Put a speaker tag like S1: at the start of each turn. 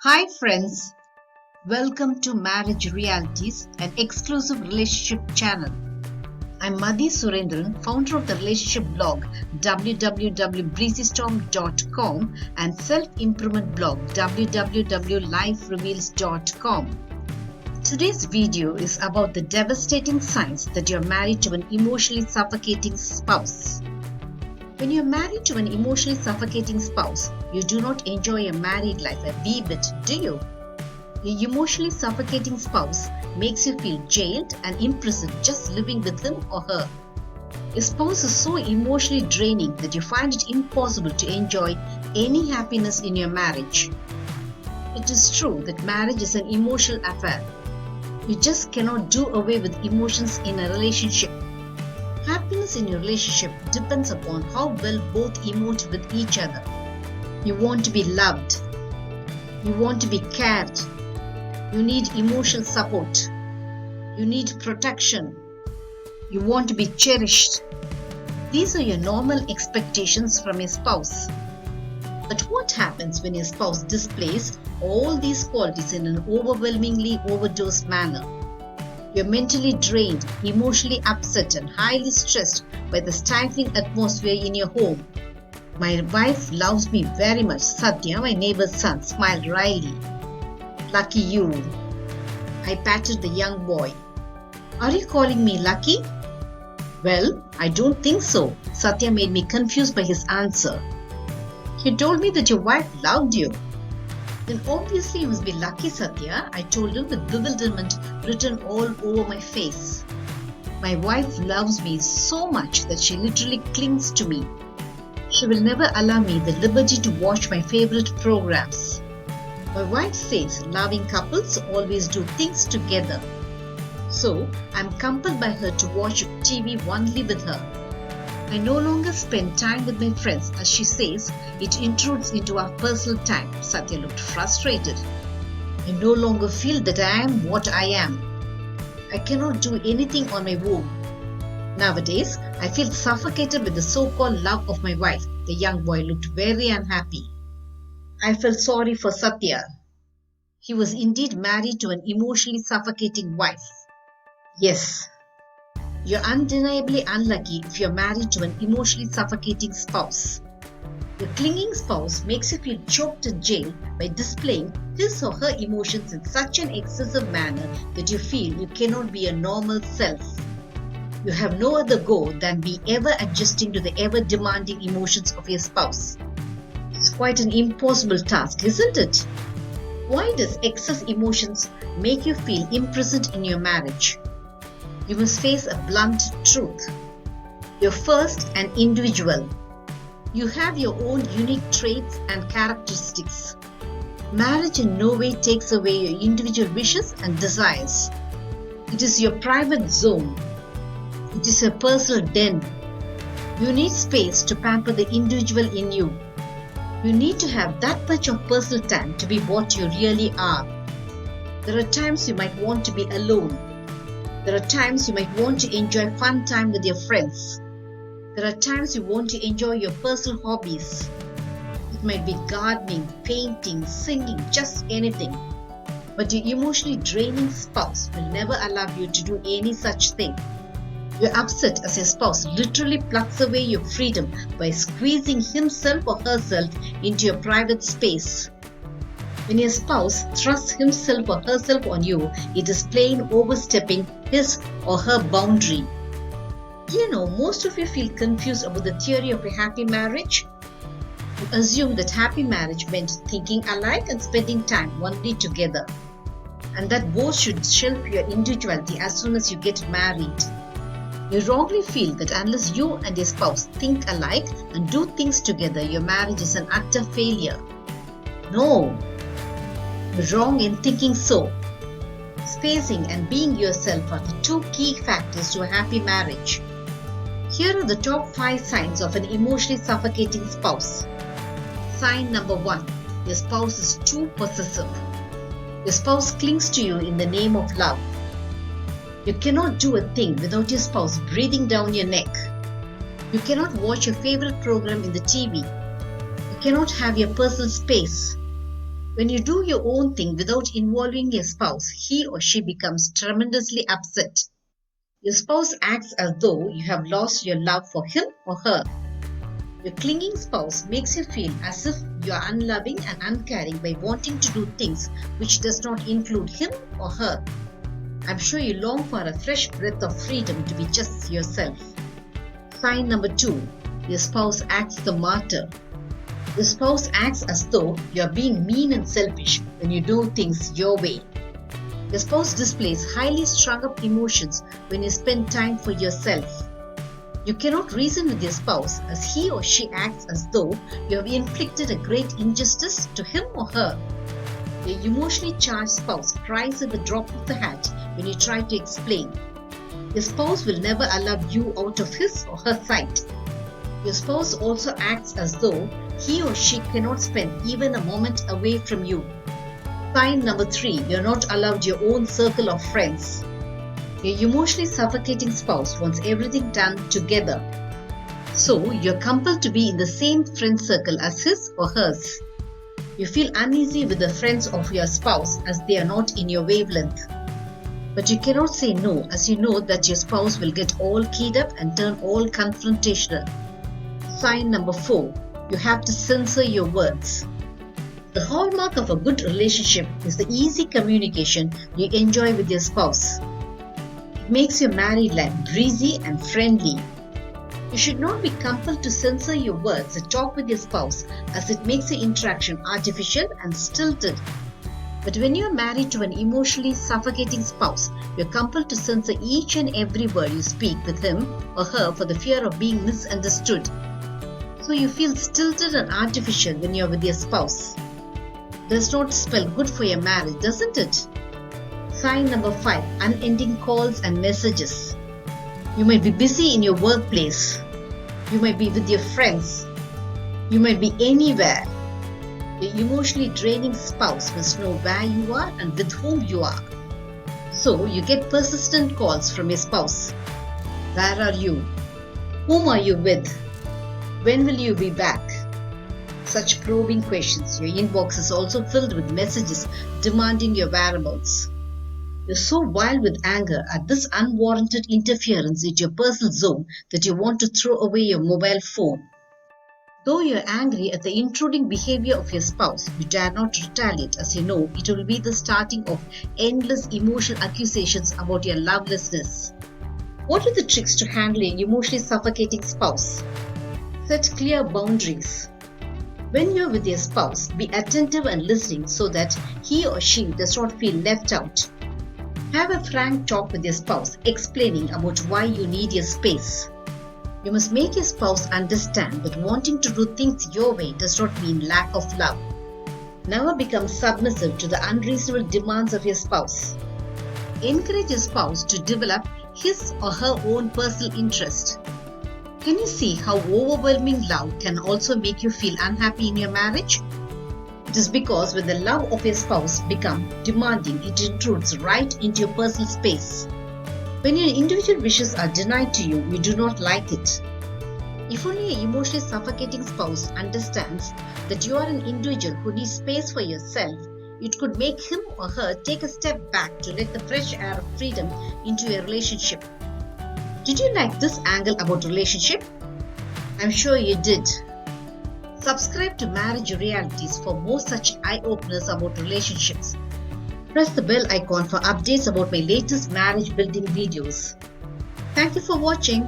S1: Hi friends, welcome to Marriage Realities, an exclusive relationship channel. I'm Madhi Surendran, founder of the relationship blog www.breezystorm.com and self-improvement blog www.lifereveals.com. Today's video is about the devastating signs that you're married to an emotionally suffocating spouse. When you're married to an emotionally suffocating spouse, you do not enjoy a married life a wee bit, do you? Your emotionally suffocating spouse makes you feel jailed and imprisoned just living with him or her. Your spouse is so emotionally draining that you find it impossible to enjoy any happiness in your marriage. It is true that marriage is an emotional affair. You just cannot do away with emotions in a relationship. Happiness in your relationship depends upon how well both emote with each other. You want to be loved. You want to be cared. You need emotional support. You need protection. You want to be cherished. These are your normal expectations from your spouse. But what happens when your spouse displays all these qualities in an overwhelmingly overdosed manner? You're mentally drained, emotionally upset, and highly stressed by the stifling atmosphere in your home. My wife loves me very much, Satya, my neighbor's son, smiled wryly. Lucky you. I patted the young boy. Are you calling me lucky? Well, I don't think so. Satya made me confused by his answer. You told me that your wife loved you. Then obviously you must be lucky, Satya, I told him with bewilderment written all over my face. My wife loves me so much that she literally clings to me. She will never allow me the liberty to watch my favorite programs. My wife says loving couples always do things together. So I'm compelled by her to watch TV only with her. I no longer spend time with my friends as she says it intrudes into our personal time. Satya looked frustrated. I no longer feel that I am what I am. I cannot do anything on my own. Nowadays, I feel suffocated with the so-called love of my wife. The young boy looked very unhappy. I felt sorry for Satya. He was indeed married to an emotionally suffocating wife. Yes, you're undeniably unlucky if you're married to an emotionally suffocating spouse. Your clinging spouse makes you feel choked in jail by displaying his or her emotions in such an excessive manner that you feel you cannot be a normal self. You have no other goal than be ever adjusting to the ever demanding emotions of your spouse. It's quite an impossible task, isn't it? Why does excess emotions make you feel imprisoned in your marriage? You must face a blunt truth. You're first an individual. You have your own unique traits and characteristics. Marriage in no way takes away your individual wishes and desires. It is your private zone. It is your personal den. You need space to pamper the individual in you. You need to have that much of personal time to be what you really are. There are times you might want to be alone. There are times you might want to enjoy fun time with your friends. There are times you want to enjoy your personal hobbies. It might be gardening, painting, singing, just anything. But your emotionally draining spouse will never allow you to do any such thing. You're upset as your spouse literally plucks away your freedom by squeezing himself or herself into your private space. When your spouse thrusts himself or herself on you, it is plain overstepping his or her boundary. You know, most of you feel confused about the theory of a happy marriage. You assume that happy marriage meant thinking alike and spending time only together, and that both should shelf your individuality as soon as you get married. You wrongly feel that unless you and your spouse think alike and do things together, your marriage is an utter failure. No, you're wrong in thinking so. Spacing and being yourself are the two key factors to a happy marriage. Here are the top 5 signs of an emotionally suffocating spouse. Sign number 1. Your spouse is too possessive. Your spouse clings to you in the name of love. You cannot do a thing without your spouse breathing down your neck. You cannot watch your favorite program in the TV. You cannot have your personal space. When you do your own thing without involving your spouse, he or she becomes tremendously upset. Your spouse acts as though you have lost your love for him or her. Your clinging spouse makes you feel as if you are unloving and uncaring by wanting to do things which does not include him or her. I'm sure you long for a fresh breath of freedom to be just yourself. Sign number 2. Your spouse acts the martyr. Your spouse acts as though you are being mean and selfish when you do things your way. Your spouse displays highly strung up emotions when you spend time for yourself. You cannot reason with your spouse as he or she acts as though you have inflicted a great injustice to him or her. Your emotionally charged spouse cries at the drop of the hat when you try to explain. Your spouse will never allow you out of his or her sight. Your spouse also acts as though he or she cannot spend even a moment away from you. Sign number 3. You're not allowed your own circle of friends. Your emotionally suffocating spouse wants everything done together. So you're compelled to be in the same friend circle as his or hers. You feel uneasy with the friends of your spouse as they are not in your wavelength. But you cannot say no as you know that your spouse will get all keyed up and turn all confrontational. Sign number 4. You have to censor your words. The hallmark of a good relationship is the easy communication you enjoy with your spouse. It makes your married life breezy and friendly. You should not be compelled to censor your words and talk with your spouse as it makes your interaction artificial and stilted. But when you are married to an emotionally suffocating spouse, you are compelled to censor each and every word you speak with him or her for the fear of being misunderstood. So you feel stilted and artificial when you are with your spouse. Does not spell good for your marriage, doesn't it? Sign number 5. Unending calls and messages. You might be busy in your workplace. You might be with your friends. You might be anywhere. Your emotionally draining spouse must know where you are and with whom you are. So you get persistent calls from your spouse. Where are you? Whom are you with? When will you be back? Such probing questions. Your inbox is also filled with messages demanding your whereabouts. You're so wild with anger at this unwarranted interference into your personal zone that you want to throw away your mobile phone. Though you're angry at the intruding behavior of your spouse, you dare not retaliate as you know it will be the starting of endless emotional accusations about your lovelessness. What are the tricks to handle an emotionally suffocating spouse? Set clear boundaries. When you're with your spouse, be attentive and listening so that he or she does not feel left out. Have a frank talk with your spouse, explaining about why you need your space. You must make your spouse understand that wanting to do things your way does not mean lack of love. Never become submissive to the unreasonable demands of your spouse. Encourage your spouse to develop his or her own personal interest. Can you see how overwhelming love can also make you feel unhappy in your marriage? It is because when the love of your spouse becomes demanding, it intrudes right into your personal space. When your individual wishes are denied to you, you do not like it. If only an emotionally suffocating spouse understands that you are an individual who needs space for yourself, it could make him or her take a step back to let the fresh air of freedom into your relationship. Did you like this angle about relationship? I'm sure you did. Subscribe to Marriage Realities for more such eye-openers about relationships. Press the bell icon for updates about my latest marriage building videos. Thank you for watching.